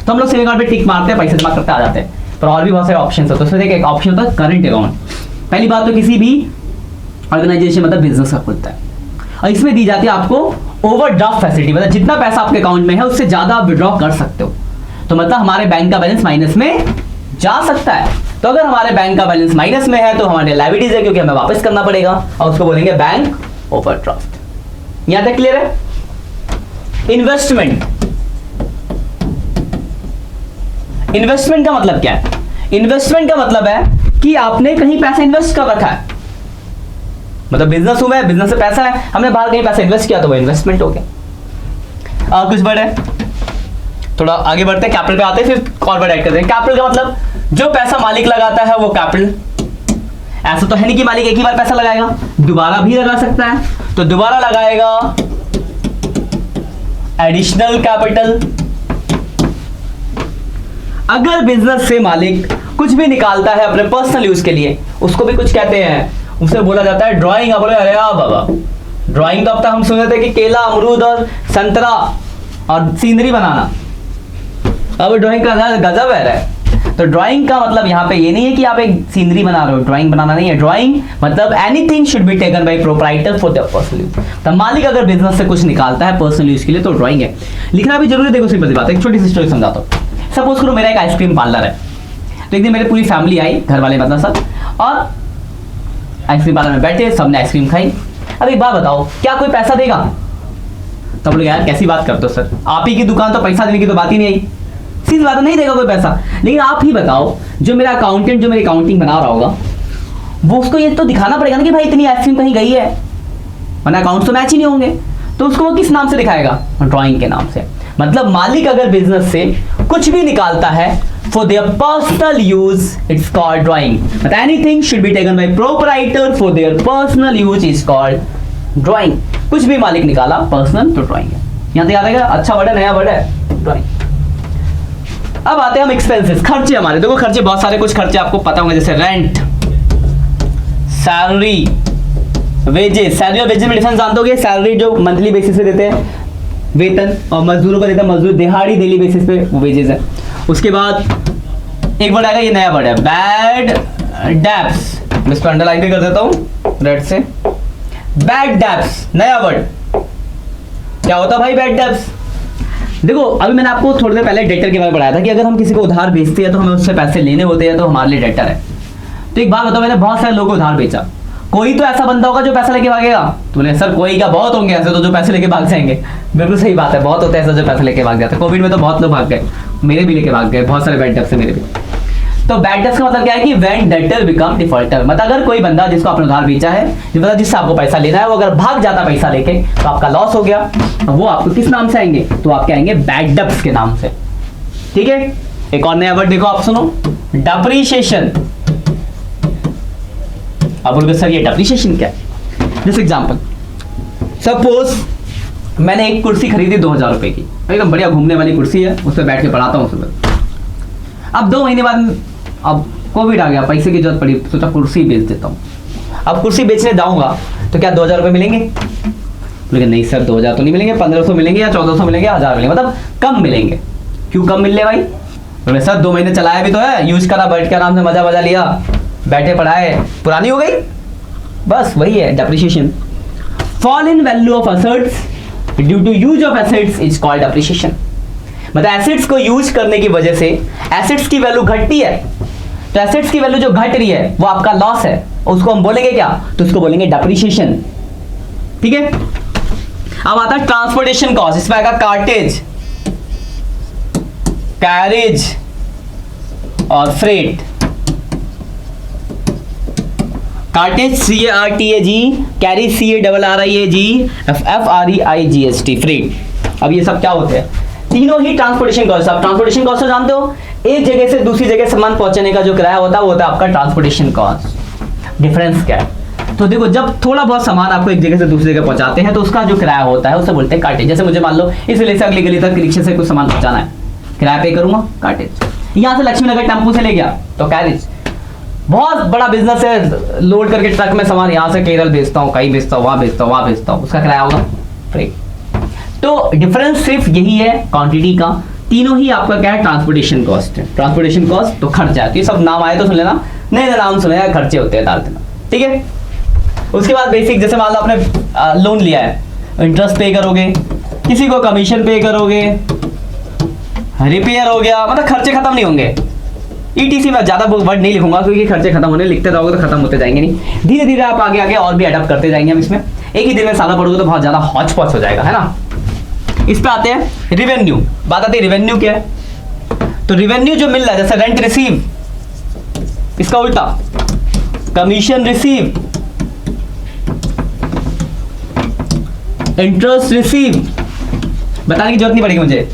तो हम लोग सेविंग अकाउंट पे टिक मारते हैं, पैसे जमा करते आ जाते हैं, पर और भी बहुत सारे ऑप्शन होते हैं, उसमें एक ऑप्शन होता है करंट अकाउंट। पहली बात तो किसी भी ऑर्गेनाइजेशन मतलब बिजनेस का खुलता है, और इसमें दी जाती है आपको ओवरड्राफ्ट फैसिलिटी, मतलब जितना पैसा आपके अकाउंट में है उससे ज्यादा आप विड्रॉ कर सकते हो। तो मतलब हमारे बैंक का बैलेंस माइनस में जा सकता है। तो अगर हमारे बैंक का बैलेंस माइनस में है तो हमारे लायबिलिटीज है, क्योंकि हमें वापस करना पड़ेगा, और उसको बोलेंगे बैंक ओवरड्राफ्ट। यहां तक क्लियर है। इन्वेस्टमेंट, इन्वेस्टमेंट का मतलब क्या है, इन्वेस्टमेंट का मतलब है कि आपने कहीं पैसा इन्वेस्ट कर रखा है, मतलब बिजनेस हुआ है, बिजनेस से पैसा है, हमने बाहर कहीं पैसा इन्वेस्ट किया तो वो इन्वेस्टमेंट हो गया। और कुछ वर्ड है, थोड़ा आगे बढ़ते हैं, कैपिटल पे आते हैं, फिर और वर्ड ऐड करते हैं। कैपिटल का मतलब जो पैसा मालिक लगाता है वो कैपिटल। ऐसा तो है नहीं कि मालिक एक ही बार पैसा लगाएगा, दोबारा भी लगा सकता है, तो दोबारा लगाएगा एडिशनल कैपिटल। अगर बिजनेस से मालिक कुछ भी निकालता है अपने पर्सनल यूज के लिए, उसको भी कुछ कहते हैं, उसे बोला जाता है ड्राइंग। बोले अरे बाबा, ड्राइंग तो अब तक हम सुने थे कि केला, अमरूद और संतरा और सीनरी बनाना, अब ड्राइंग का गजब है। तो ड्राइंग का मतलब यहाँ पे ये नहीं है कि आप एक सीनरी बना रहे हो, ड्राइंग बनाना नहीं है। ड्राइंग मतलब anything should be taken by proprietor for their personal use. तो मालिक अगर बिजनेस से कुछ निकालता है पर्सनल यूज के लिए तो ड्राइंग है। लिखना भी जरूरी है। देखो सिंपल सी बात है, एक छोटी सी स्टोरी समझाता हूँ। सपोज करो मेरा एक आइसक्रीम पार्लर है, तो एक दिन मेरी पूरी फैमिली आई, घर वाले मतलब सब, और आइसक्रीम पार्लर में बैठे, सबने आइसक्रीम खाई। अब एक बात बताओ, क्या कोई पैसा देगा? तब बोले यार कैसी बात करते हो सर, आप ही की दुकान, तो पैसा देने की तो बात ही नहीं आई। सीधी बात है, नहीं देगा कोई पैसा। लेकिन आप ही बताओ, जो मेरा अकाउंटेंट जो मेरी अकाउंटिंग बना रहा होगा, वो उसको ये तो दिखाना पड़ेगा ना कि भाई इतनी आइसक्रीम कहीं गई है, वरना अकाउंट तो मैच ही नहीं होंगे। तो उसको वो किस नाम से दिखाएगा? ड्राइंग के नाम से। मतलब मालिक अगर बिजनेस से कुछ भी निकालता है for their personal use, it's called drawing. मतलब anything should be taken by proprietor for their personal use is called drawing. कुछ भी मालिक निकाला पर्सनल तो ड्राइंग है। यहां तक याद आएगा? अच्छा वर्ड है, नया वर्ड है, ड्राइंग। अब आते हैं हम एक्सपेंसेस, खर्चे हमारे। देखो खर्चे बहुत सारे, कुछ खर्चे आपको पता होंगे, जैसे रेंट, सैलरी, वेजेस। सैलरी और वेजेस में डिफरेंस जानते होगे? सैलरी जो मंथली बेसिस पे देते हैं, वेतन, और मजदूरों को देता है मजदूर दिहाड़ी, डेली बेसिस पे, वो वेजेस है। उसके बाद एक वर्ड आएगा, ये नया वर्ड है, बैड डेब्ट्स। मैं इसको अंडरलाइन भी कर देता हूँ रेड से। बैड डेब्ट्स नया वर्ड। क्या होता है भाई बैड डेब्ट्स? देखो अभी मैंने आपको थोड़ी देर पहले डेटर के बारे में बताया था कि अगर हम किसी को उधार बेचते हैं तो हमें उससे पैसे लेने होते हैं, तो हमारे लिए डेटर है। तो एक बात बताओ, मैंने बहुत सारे लोगों को उधार बेचा, कोई तो ऐसा बंदा होगा जो पैसा लेके भागेगा? तो बोले सर कोई क्या, बहुत होंगे ऐसे तो जो पैसे लेके भाग जाएंगे। बिल्कुल सही बात है, बहुत होते हैं ऐसे जो पैसे लेके भाग जाते हैं। कोविड में तो बहुत लोग भाग गए, मेरे भी लेके भाग गए, बहुत सारे बैड डेब्ट्स से मेरे भी। तो बैड डेब्ट्स का मतलब क्या है कि व्हेन डेटर बिकम डिफॉल्टर। मतलब अगर कोई बंदा जिसको आपने उधार बेचा है, जो मतलब जिससे आपको पैसा लेना है, वो अगर भाग जाता पैसा लेके तो आपका लॉस हो गया। तो वो आपको किस नाम से आएंगे? तो आपके आएंगे बैड डेब्ट्स के नाम से। ठीक है, एक और नया वर्ड देखो, आप सुनो, डेप्रिसिएशन। अब बोलोगे सर ये डेप्रिसिएशन क्या है? जैसे एग्जांपल, सपोज मैंने एक कुर्सी खरीदी 2000 रुपए की, एकदम बढ़िया घूमने वाली कुर्सी है, उस पर बैठ के पढ़ाता हूँ सुबह। अब 2 महीने बाद अब कोविड आ गया, पैसे की जरूरत पड़ी, सोचा कुर्सी बेच देता हूँ। अब कुर्सी बेचने जाऊंगा तो क्या 2000 रुपये मिलेंगे? लेकिन नहीं सर 2000 तो नहीं मिलेंगे, 1500 मिलेंगे या 1400 मिलेंगे, 1000 मिलेंगे, मतलब कम मिलेंगे। क्यों कम मिल रहे भाई? बोले सर 2 महीने चलाया भी तो है, यूज करा, बैठ के आराम से मजा मजा लिया, बैठे पढ़ाए, पुरानी हो गई, बस वही है depreciation. Fall in value of assets due to use of assets is called depreciation. मतलब एसेट्स को यूज करने की वजह से एसेट्स की वैल्यू घटती है, तो एसेट्स की वैल्यू जो घट रही है वो आपका लॉस है, उसको हम बोलेंगे क्या? तो उसको बोलेंगे डेप्रिसिएशन। ठीक है, अब आता है ट्रांसपोर्टेशन कॉस्ट। इसमें आएगा कार्टेज, कैरेज और freight. Cartage CARTAG, carriage CARRIAG, FREIGST, freight. अब ये सब क्या होते हैं? तीनों ही ट्रांसपोर्टेशन कॉस्ट। आप ट्रांसपोर्टेशन कॉस्ट जानते हो, एक जगह से दूसरी जगह सामान पहुंचाने का जो किराया होता है वो होता है आपका ट्रांसपोर्टेशन कॉस्ट। डिफरेंस क्या है? तो देखो जब थोड़ा बहुत सामान आपको एक जगह से दूसरी जगह पहुंचाते हैं तो उसका जो किराया होता है उसे बोलते हैं कार्टेज। जैसे मुझे मान लो इस गली से अगली गली तक रिक्शे से कुछ सामान पहुंचाना है, किराया पे करूंगा, कार्टेज। यहाँ से लक्ष्मी नगर टेम्पू से ले गया तो कैरेज। बहुत बड़ा बिजनेस है, लोड करके ट्रक में सामान यहाँ से केरल भेजता हूँ, कहीं भेजता हूँ, वहां भेजता हूँ, वहां भेजता हूँ, उसका किराया होगा फ्रेट। तो डिफरेंस सिर्फ यही है क्वांटिटी का। तीनों ही आपका क्या है? ट्रांसपोर्टेशन कॉस्ट है। ट्रांसपोर्टेशन कॉस्ट तो खर्चा है। तो ये सब नाम आए तो सुन लेना, नहीं नाम सुने खर्चे होते हैं, डाल देना। ठीक है, उसके बाद बेसिक, जैसे मान लो आपने लोन लिया है, इंटरेस्ट पे करोगे, किसी को कमीशन पे करोगे, रिपेयर हो गया, मतलब खर्चे खत्म नहीं होंगे। ETC में ज्यादा वर्ड नहीं लिखूंगा क्योंकि खर्चे खत्म होने, लिखते रहोगे तो खत्म होते जाएंगे नहीं, धीरे धीरे आप आगे आगे और भी अडॉप्ट करते जाएंगे। हम इसमें एक ही दिन में साला पढ़ोगे तो बहुत ज्यादा हौच पौच हो जाएगा, है ना। इस पे आते हैं रिवेन्यू। बात आती है रिवेन्यू क्या है? तो रिवेन्यू जो मिल रहा है, जैसे रेंट रिसीव, इसका उल्टा कमीशन रिसीव, इंटरेस्ट रिसीव। बताने की जरूरत नहीं पड़ेगी मुझे।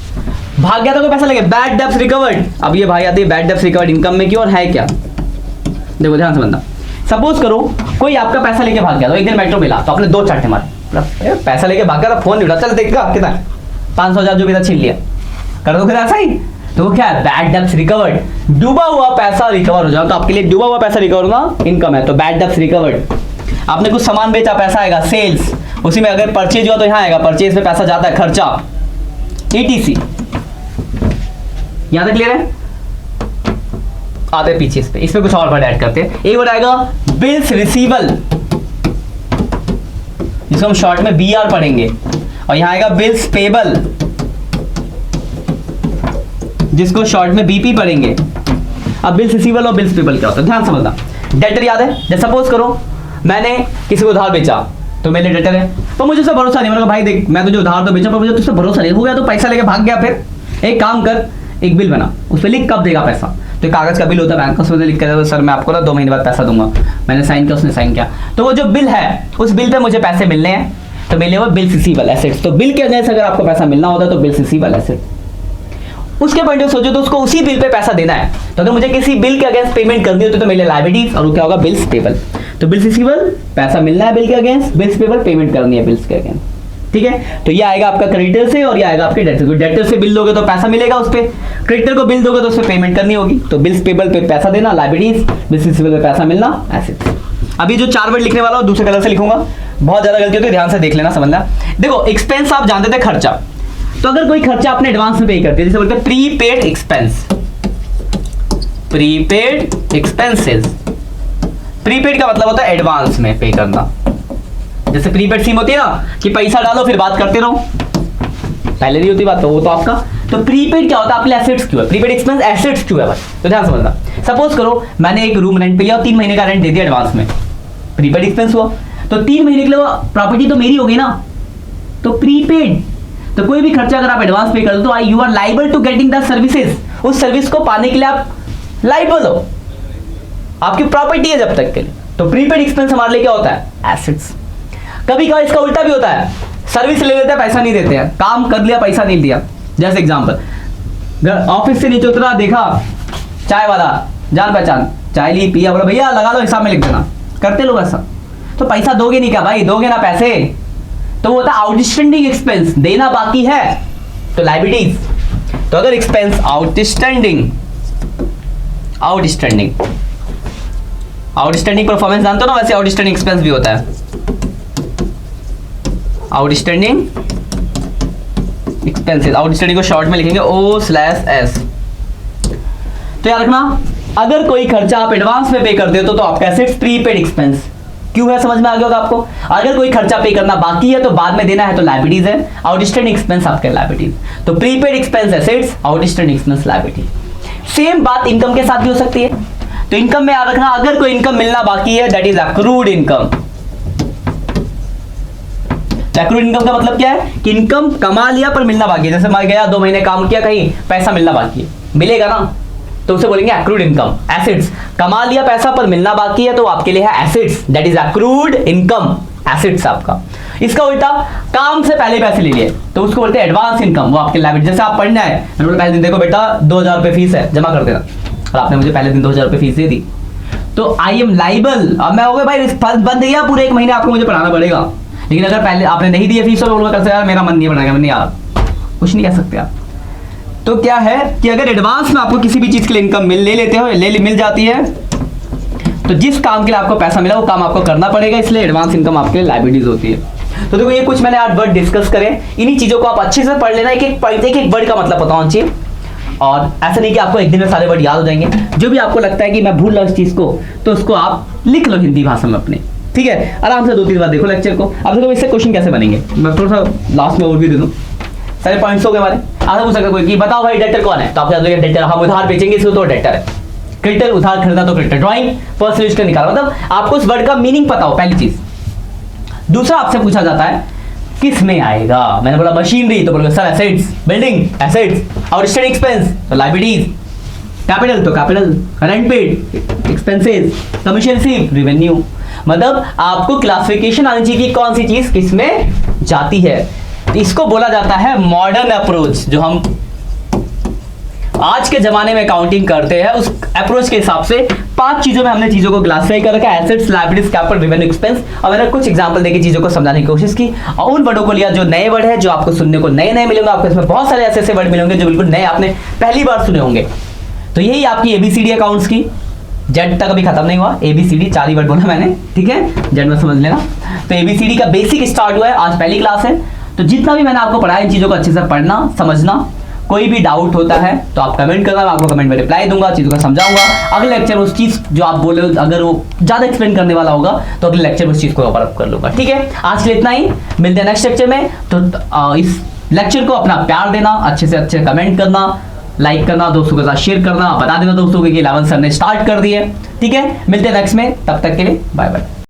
भाग गया तो कोई पैसा लगे, बैड डेब्ट्स रिकवर्ड। अब ये भाई आती है बैड डेब्ट्स रिकवर्ड इनकम में क्यों और है क्या? देखो ध्यान से बंदा, सपोज करो कोई आपका पैसा लेके भाग गया, तो एक दिन मेट्रो मिला तो आपने 2 चाटे मारे, पैसा लेके भाग गया था, फोन नहीं उठा, चल देखा कितना 500,000 जो भी था छीन लिया, कर दो फिर ऐसा ही। तो वो क्या है? Bad debts recovered. डूबा हुआ पैसा रिकवर हो जाए, तो आपके लिए डूबा हुआ पैसा रिकवर होना इनकम है, तो बैड डेब्ट्स रिकवर्ड। आपने कुछ सामान बेचा, पैसा आएगा सेल्स, उसी में अगर परचेज हुआ तो यहाँ आएगा परचेज में पैसा जाता है, खर्चा, ETC। यहां तक क्लियर है? आते पीछे इस पे कुछ और वर्ड ऐड करते हैं। एक वर्ड आएगा बिल्स रिसीवल, जिसको हम शॉर्ट में BR पढ़ेंगे, और यहां आएगा बिल्स पेबल, जिसको शॉर्ट में BP पढ़ेंगे। अब बिल्स रिसीवल और बिल्स पेबल क्या होता है ध्यान समझना। डेटर याद है? जैसे सपोज करो मैंने किसी को उधार बेचा तो मेरे डेटर है, तो मुझे उससे भरोसा नहीं, मैंने कहा भाई देख मैं तुझे उधार तो बेचा पर मुझे तुझसे भरोसा नहीं हो गया, तो पैसा लेके भाग गया। फिर एक काम कर, एक बिल बना, उस पर लिख कब देगा पैसा, तो कागज का बिल होता है, बैंक उसमें लिख कर सर मैं आपको ना 2 महीने बाद पैसा दूंगा, मैंने साइन किया, उसने साइन किया, तो वो जो बिल है उस बिल पे मुझे पैसे मिलने हैं, तो मिले हुए बिल रिसीवेबल एसेट्स। तो बिल के अगेंस्ट अगर आपको पैसा मिलना होता है तो बिल रिसीवेबल एसेट, उसके पॉइंट ऑफ सोचो तो उसको उसी बिल पे पैसा देना है, तो अगर मुझे किसी बिल के अगेंस्ट पेमेंट करनी होती है तो मेरे लायबिलिटीज, और वो क्या होगा, बिल्स पेबल। तो बिल्स रिसीवेबल पैसा मिलना है बिल के अगेंस्ट, बिल्स पेबल पेमेंट करनी है बिल्स के अगेंस्ट, ठीक है। तो ये आएगा आपका क्रेडिटर से और ये आएगा आपके डेटर से। डेटर से बिल दोगे तो पैसा मिलेगा उस पे, क्रेडिटर को बिल दोगे तो उस पे पेमेंट करनी होगी, तो बिल्स पेबल पे पैसा देना लायबिलिटीज, बिल्स रिसीवेबल पे पैसा मिलना एसेट्स। अभी जो 4 वर्ड लिखने वाला हूं दूसरे कलर से लिखूंगा, बहुत ज्यादा गलती होती है, ध्यान से देख लेना, समझना। देखो एक्सपेंस आप जानते थे खर्चा, तो अगर कोई खर्चा आपने एडवांस में पे कर दिया, जैसे बोलते हैं prepaid expense, prepaid expenses, prepaid का मतलब होता है एडवांस में पे करना, जैसे प्रीपेड सिम होती है ना कि पैसा डालो फिर बात करते रहो, पहले नहीं होती बात, तो वो तो आपका, तो प्रीपेड क्या होता है, आपके एसेट्स क्यों है, प्रीपेड एक्सपेंस एसेट्स क्यों है भाई, तो ध्यान समझना। सपोज करो मैंने एक रूम रेंट पे लिया और 3 महीने का रेंट दे दिया एडवांस में, प्रीपेड एक्सपेंस हुआ, तो 3 महीने के लिए प्रॉपर्टी तो मेरी होगी ना, तो प्रीपेड। तो कोई भी खर्चा अगर आप एडवांस पे कर दो तो you are liable to getting the services, उस सर्विस को पाने के लिए आप लाइबल हो, आपकी प्रॉपर्टी है जब तक के लिए। तो प्रीपेड एक्सपेंस हमारे लिए क्या होता है, एसेट्स। कभी कभी इसका उल्टा भी होता है, सर्विस ले लेते हैं पैसा नहीं देते हैं, काम कर लिया पैसा नहीं दिया। जैसे एग्जांपल, ऑफिस से नीचे उतरा, देखा चाय वाला जान पहचान, चाय ली पिया, बोला भैया लगा लो हिसाब में लिख देना, करते लोग ऐसा, तो पैसा दोगे नहीं क्या भाई, दोगे ना पैसे, तो वो होता है आउटस्टैंडिंग एक्सपेंस, देना बाकी है, तो लायबिलिटीज। तो अगर expense outstanding, outstanding outstanding performance जानते हो ना, वैसे आउटस्टैंडिंग एक्सपेंस भी होता है, आउटस्टैंडिंग एक्सपेंसेस, आउटस्टैंडिंग को शॉर्ट में लिखेंगे O/S। तो याद रखना, अगर कोई खर्चा आप एडवांस में पे करते हो तो आपका एसेट्स प्रीपेड एक्सपेंस क्यों है, समझ में आ गया होगा आपको। अगर कोई खर्चा पे करना बाकी है तो बाद में देना है तो लायबिलिटीज है, आउटस्टैंडिंग एक्सपेंस आपके लायबिलिटीज, तो prepaid expense assets, outstanding expense liability. Same बात इनकम के साथ भी हो सकती है, तो इनकम में याद रखना, अगर कोई इनकम मिलना बाकी है that is accrued income. Accrued income का मतलब क्या है कि इनकम कमा लिया पर मिलना बाकी है, जैसे मैं गया 2 महीने काम किया, कहीं पैसा मिलना बाकी है, मिलेगा ना, तो उसे बोलेंगे एक्रूड इनकम। एसेट्स, कमा लिया पैसा पर मिलना बाकी है तो आपके लिए है assets, that is accrued income, assets आपका। इसका उल्टा, काम से पहले पैसे ले लिए तो उसको बोलते हैं एडवांस इनकम, वो आपके लायबिलिटी। जैसे आप पढ़ना है, मैंने बोला पहले दिन देखो बेटा 2000 रुपये फीस है, जमा कर देना, और आपने मुझे पहले दिन 2000 रुपये फीस दे दी, तो आई एम लाइबल। अब मैं हो गया भाई बंद गया, पूरे 1 महीने आपको मुझे पढ़ाना पड़ेगा, लेकिन अगर पहले आपने नहीं दिया फीस तो बोलूंगा कल से यार मेरा मन नहीं पड़ेगा, मैं नहीं यार, कुछ नहीं कह सकते आप। तो क्या है कि अगर एडवांस में आपको किसी भी चीज के लिए इनकम मिल लेते हो, मिल जाती है, तो जिस काम के लिए आपको पैसा मिला वो काम आपको करना पड़ेगा, इसलिए एडवांस इनकम आपके लिए लायबिलिटीज होती है। तो देखो ये कुछ मैंने आज वर्ड डिस्कस करे, इन्हीं चीजों को आप अच्छे से पढ़ लेना, एक एक वर्ड का मतलब पता होना चाहिए, और ऐसा नहीं कि आपको एक दिन में सारे वर्ड याद हो जाएंगे। जो भी आपको लगता है कि मैं भूल रहा हूं इस चीज को, तो उसको आप लिख लो हिंदी भाषा में अपने, ठीक है, आराम से 2-3 बार देखो लेक्चर को। अब देखो इससे क्वेश्चन कैसे बनेंगे, मैं थोड़ा सा लास्ट में ओवरव्यू दे दूं, सारे पॉइंट्स हो गए हमारे। आधा पूछ सकता कोई कि बताओ भाई डेटर कौन है, तो आप याद डेटर, हम उधार बेचेंगे इसको तो डेटर है, क्रेडिटर उधार खरीदा तो क्रेडिटर, ड्राइंग पर्सनल यूज का निकाला, मतलब आपको उस वर्ड का मीनिंग पता हो, पहली चीज। दूसरा आपसे पूछा जाता है किस में आएगा, मैंने बोला मशीनरी तो बोलोगे sir assets, building assets, outstanding expense तो लायबिलिटीज, कैपिटल तो capital, rent paid expenses, commission receive revenue. मतलब आपको क्लासिफिकेशन आनी चाहिए कि कौन सी चीज किस में जाती है। इसको बोला जाता है मॉडर्न अप्रोच, जो हम आज के जमाने में अकाउंटिंग करते हैं उस अप्रोच के हिसाब से 5 चीजों में हमने चीजों को क्लासिफाई कर रखा है, assets, liabilities, capital, revenue, expense. और मैंने कुछ एग्जांपल देके चीजों को समझाने की कोशिश की, और उन वर्डों को लिया जो नए वर्ड है, जो आपको सुनने को नए मिलेंगे। आपको इसमें बहुत सारे ऐसे वर्ड मिलेंगे जो बिल्कुल नए आपने पहली बार सुने होंगे। तो यही आपकी एबीसीडी अकाउंट्स की, जेड तक अभी खत्म नहीं हुआ, एबीसीडी 4 ही वर्ड बोला मैंने, ठीक है, जेड में समझ लेना। तो एबीसीडी का बेसिक स्टार्ट हुआ है, आज पहली क्लास है। तो जितना भी मैंने आपको पढ़ाया इन चीजों को अच्छे से पढ़ना, समझना। कोई भी डाउट होता है तो आप कमेंट करना, मैं आपको कमेंट में रिप्लाई दूंगा, चीजों को समझाऊंगा। अगले लेक्चर में उस चीज जो आप बोले अगर वो ज्यादा एक्सप्लेन करने वाला होगा तो अगले लेक्चर में उस चीज को कवर अप कर लूंगा, ठीक है। आज के लिए इतना ही, मिलते हैं नेक्स्ट लेक्चर में। तो इस लेक्चर को अपना प्यार देना, अच्छे से अच्छे कमेंट करना, लाइक करना, दोस्तों के साथ शेयर करना, बता देना दोस्तों को कि 11 सर ने स्टार्ट कर दिए, ठीक है। मिलते हैं नेक्स्ट में, तब तक के लिए बाय बाय।